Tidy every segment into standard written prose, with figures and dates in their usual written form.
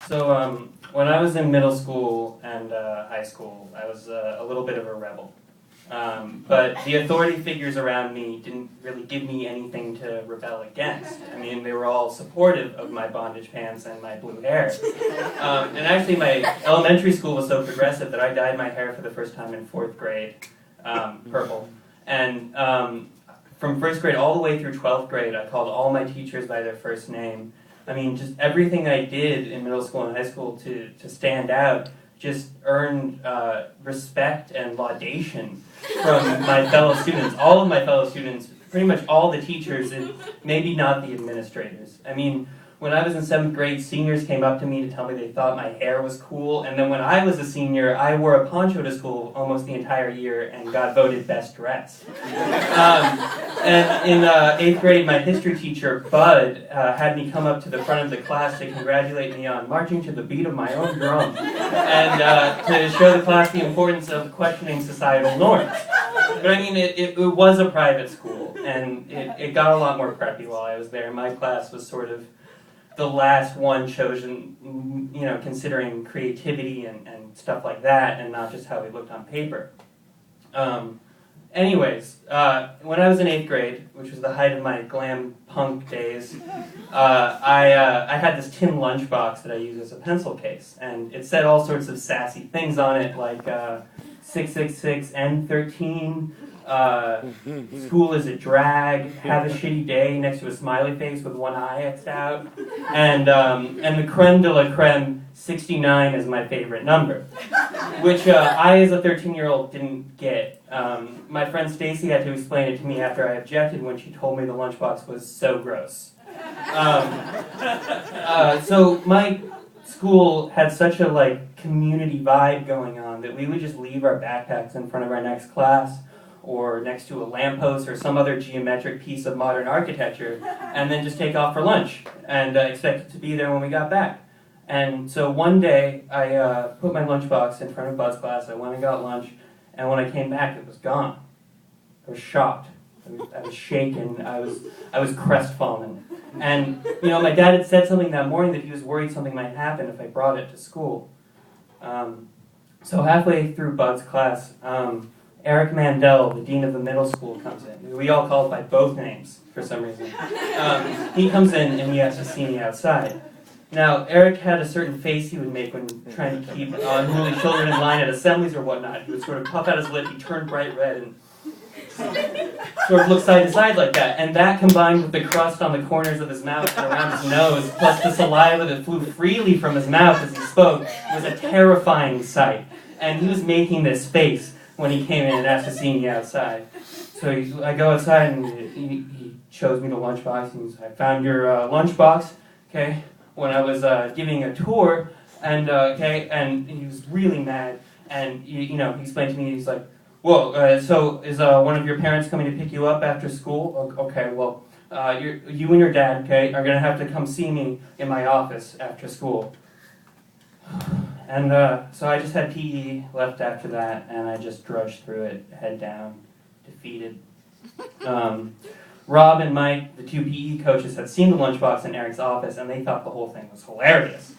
When I was in middle school and high school, I was a little bit of a rebel. But the authority figures around me didn't really give me anything to rebel against. I mean, they were all supportive of my bondage pants and my blue hair. And actually, my elementary school was so progressive that I dyed my hair for the first time in 4th grade, purple. And from 1st grade all the way through 12th grade, I called all my teachers by their first name. I mean, just everything I did in middle school and high school to stand out just earned respect and laudation from my fellow students. All of my fellow students, pretty much all the teachers, and maybe not the administrators. I mean, when I was in 7th grade, seniors came up to me to tell me they thought my hair was cool, and then when I was a senior, I wore a poncho to school almost the entire year and got voted best dressed. And in 8th grade, my history teacher, Bud, had me come up to the front of the class to congratulate me on marching to the beat of my own drum, and to show the class the importance of questioning societal norms. But I mean, it was a private school, and it got a lot more preppy while I was there. My class was sort of the last one chosen, you know, considering creativity and stuff like that, and not just how we looked on paper. Anyways, when I was in 8th grade, which was the height of my glam punk days, I had this tin lunchbox that I used as a pencil case, and it said all sorts of sassy things on it, like 666 N13, school is a drag, have a shitty day, next to a smiley face with one eye X'd out, and the creme de la creme, 69 is my favorite number, which I as a 13-year-old didn't get. My friend Stacy had to explain it to me after I objected when she told me the lunchbox was so gross. So my school had such a community vibe going on that we would just leave our backpacks in front of our next class or next to a lamppost or some other geometric piece of modern architecture, and then just take off for lunch and expect it to be there when we got back. And so one day, I put my lunchbox in front of Bud's class, I went and got lunch, and when I came back, it was gone. I was shocked. I was shaken. I was crestfallen. And, you know, my dad had said something that morning that he was worried something might happen if I brought it to school. So halfway through Bud's class, Eric Mandel, the dean of the middle school, comes in. We all call it by both names for some reason. He comes in and he has to see me outside. Now, Eric had a certain face he would make when trying to keep unruly children in line at assemblies or whatnot. He would sort of puff out his lip, he'd turn bright red, and sort of look side to side like that. And that, combined with the crust on the corners of his mouth and around his nose, plus the saliva that flew freely from his mouth as he spoke, was a terrifying sight. And he was making this face when he came in and asked to see me outside. So I go outside and he shows me the lunchbox, and he's like, I found your lunchbox, okay, when I was giving a tour, and and he was really mad, and he explained to me, he's like, well, so is one of your parents coming to pick you up after school? Okay, well, you and your dad, okay, are gonna have to come see me in my office after school. And so I just had PE left after that, and I just drudged through it, head down, defeated. Rob and Mike, the two PE coaches, had seen the lunchbox in Eric's office, and they thought the whole thing was hilarious.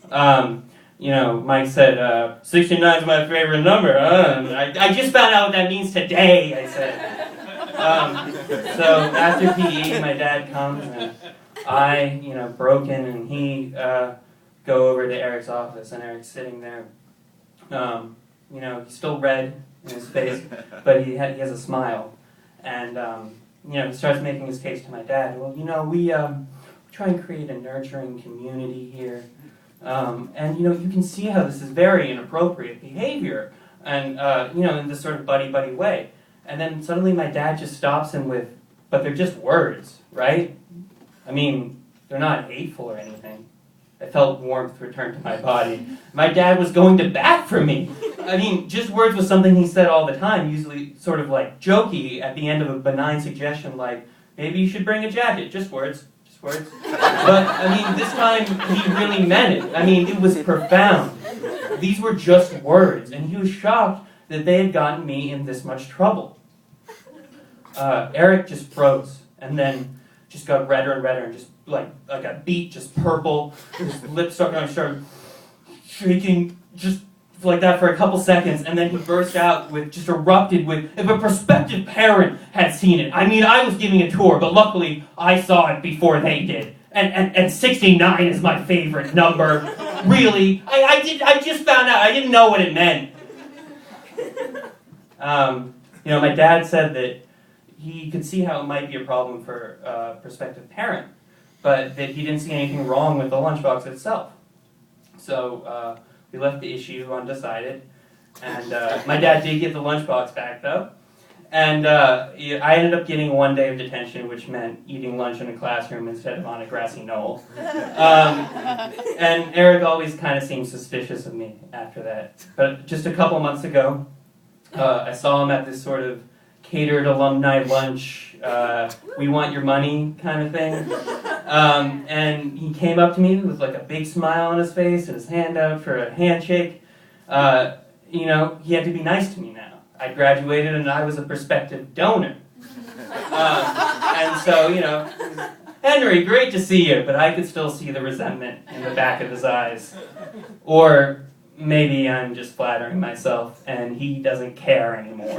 Mike said, 69 is my favorite number, huh? And I just found out what that means today, I said. So after PE, my dad comes, and I, broken, and he go over to Eric's office, and Eric's sitting there. He's still red in his face, but he has a smile. And, he starts making his case to my dad. Well, we try and create a nurturing community here. And, you can see how this is very inappropriate behavior. And, in this sort of buddy-buddy way. And then suddenly my dad just stops him with, but they're just words, right? I mean, they're not hateful or anything. I felt warmth return to my body. My dad was going to bat for me. I mean, just words was something he said all the time, usually sort of jokey at the end of a benign suggestion like, maybe you should bring a jacket. Just words. But, this time he really meant it. It was profound. These were just words, and he was shocked that they had gotten me in this much trouble. Eric just froze, and then just got redder and redder and just like a beet, just purple. His lips started shaking, just like that for a couple seconds, and then he burst out just erupted with, if a prospective parent had seen it. I mean, I was giving a tour, but luckily I saw it before they did. And 69 is my favorite number. Really, I just found out. I didn't know what it meant. My dad said that he could see how it might be a problem for a prospective parent, but that he didn't see anything wrong with the lunchbox itself. So we left the issue undecided, and my dad did get the lunchbox back though, and I ended up getting 1 day of detention, which meant eating lunch in a classroom instead of on a grassy knoll. And Eric always kind of seemed suspicious of me after that. But just a couple months ago, I saw him at this sort of catered alumni lunch, we want your money kind of thing. And he came up to me with like a big smile on his face and his hand out for a handshake. He had to be nice to me now. I graduated and I was a prospective donor. And so, Henry, great to see you, but I could still see the resentment in the back of his eyes. Or maybe I'm just flattering myself and he doesn't care anymore.